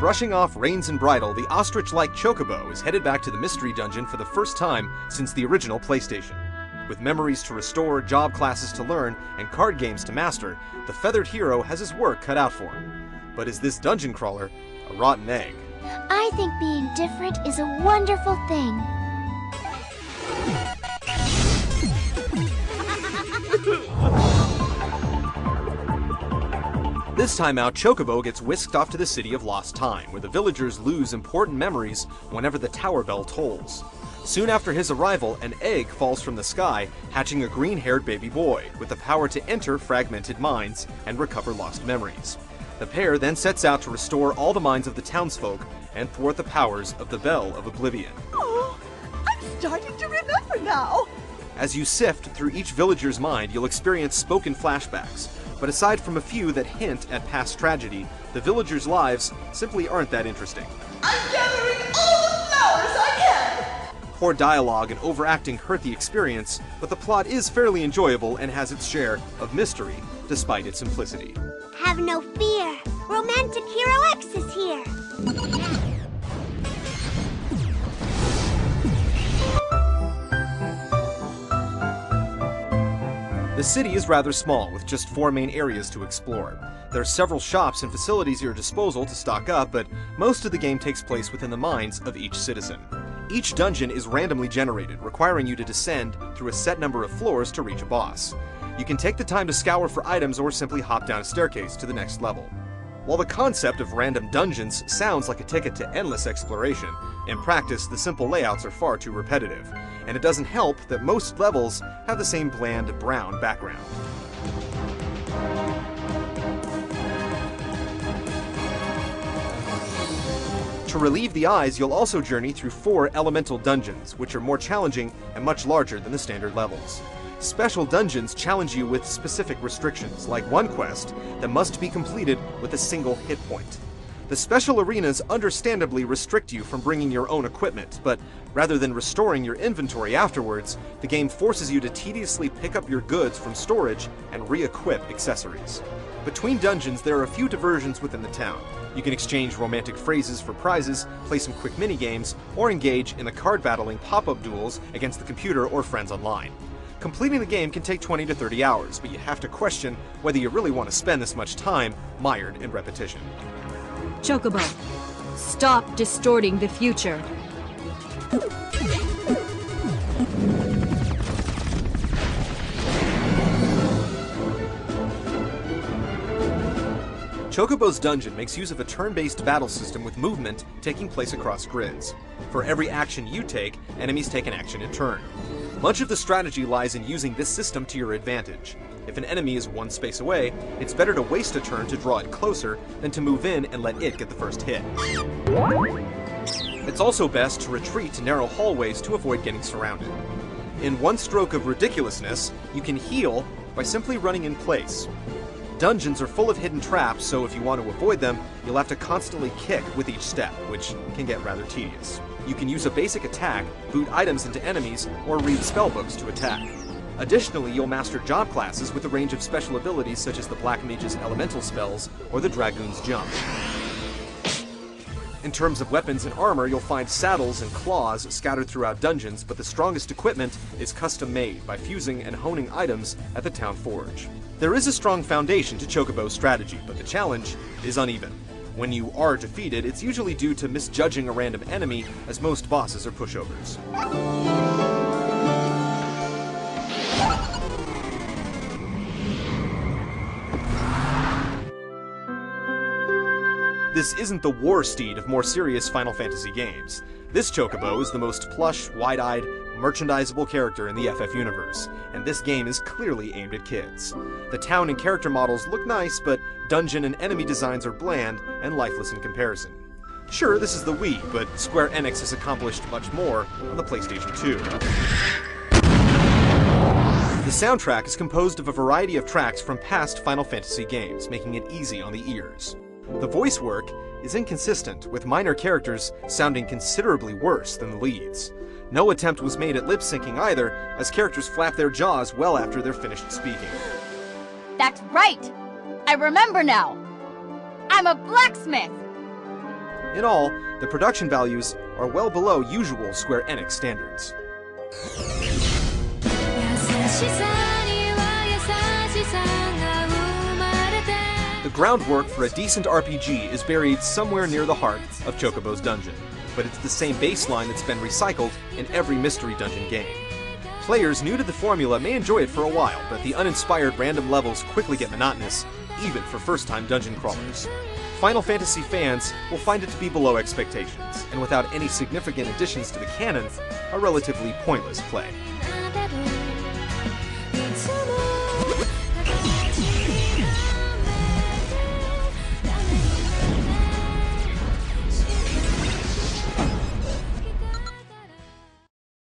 brushing off reins and bridle, the ostrich-like chocobo is headed back to the mystery dungeon for the first time since the original PlayStation. With memories to restore, job classes to learn, and card games to master, the feathered hero has his work cut out for him. But is this dungeon crawler a rotten egg? I think being different is a wonderful thing. This time out, Chocobo gets whisked off to the city of Lost Time, where the villagers lose important memories whenever the tower bell tolls. Soon after his arrival, an egg falls from the sky, hatching a green-haired baby boy, with the power to enter fragmented minds and recover lost memories. The pair then sets out to restore all the minds of the townsfolk and thwart the powers of the Bell of Oblivion. Oh, I'm starting to remember now! As you sift through each villager's mind, you'll experience spoken flashbacks, but aside from a few that hint at past tragedy, the villagers' lives simply aren't that interesting. I'm gathering all the flowers I can! Poor dialogue and overacting hurt the experience, but the plot is fairly enjoyable and has its share of mystery, despite its simplicity. Have no fear. Romantic Hero X is here. The city is rather small, with just 4 main areas to explore. There are several shops and facilities at your disposal to stock up, but most of the game takes place within the minds of each citizen. Each dungeon is randomly generated, requiring you to descend through a set number of floors to reach a boss. You can take the time to scour for items or simply hop down a staircase to the next level. While the concept of random dungeons sounds like a ticket to endless exploration, in practice the simple layouts are far too repetitive, and it doesn't help that most levels have the same bland brown background. To relieve the eyes, you'll also journey through 4 elemental dungeons, which are more challenging and much larger than the standard levels. Special dungeons challenge you with specific restrictions, like one quest that must be completed with a single hit point. The special arenas understandably restrict you from bringing your own equipment, but rather than restoring your inventory afterwards, the game forces you to tediously pick up your goods from storage and re-equip accessories. Between dungeons, there are a few diversions within the town. You can exchange romantic phrases for prizes, play some quick mini-games, or engage in the card-battling pop-up duels against the computer or friends online. Completing the game can take 20 to 30 hours, but you have to question whether you really want to spend this much time mired in repetition. Chocobo, stop distorting the future. Chocobo's Dungeon makes use of a turn-based battle system with movement taking place across grids. For every action you take, enemies take an action in turn. Much of the strategy lies in using this system to your advantage. If an enemy is one space away, it's better to waste a turn to draw it closer than to move in and let it get the first hit. It's also best to retreat to narrow hallways to avoid getting surrounded. In one stroke of ridiculousness, you can heal by simply running in place. Dungeons are full of hidden traps, so if you want to avoid them, you'll have to constantly kick with each step, which can get rather tedious. You can use a basic attack, boot items into enemies, or read spellbooks to attack. Additionally, you'll master job classes with a range of special abilities such as the Black Mage's elemental spells or the Dragoon's jump. In terms of weapons and armor, you'll find saddles and claws scattered throughout dungeons, but the strongest equipment is custom made by fusing and honing items at the town forge. There is a strong foundation to Chocobo's strategy, but the challenge is uneven. When you are defeated, it's usually due to misjudging a random enemy, as most bosses are pushovers. This isn't the war steed of more serious Final Fantasy games. This Chocobo is the most plush, wide-eyed, merchandisable character in the FF universe, and this game is clearly aimed at kids. The town and character models look nice, but dungeon and enemy designs are bland and lifeless in comparison. Sure, this is the Wii, but Square Enix has accomplished much more on the PlayStation 2. The soundtrack is composed of a variety of tracks from past Final Fantasy games, making it easy on the ears. The voice work is inconsistent, with minor characters sounding considerably worse than the leads. No attempt was made at lip-syncing either, as characters flap their jaws well after they're finished speaking. That's right! I remember now! I'm a blacksmith! In all, the production values are well below usual Square Enix standards. The groundwork for a decent RPG is buried somewhere near the heart of Chocobo's Dungeon, but it's the same baseline that's been recycled in every Mystery Dungeon game. Players new to the formula may enjoy it for a while, but the uninspired random levels quickly get monotonous, even for first-time dungeon crawlers. Final Fantasy fans will find it to be below expectations, and without any significant additions to the canon, a relatively pointless play.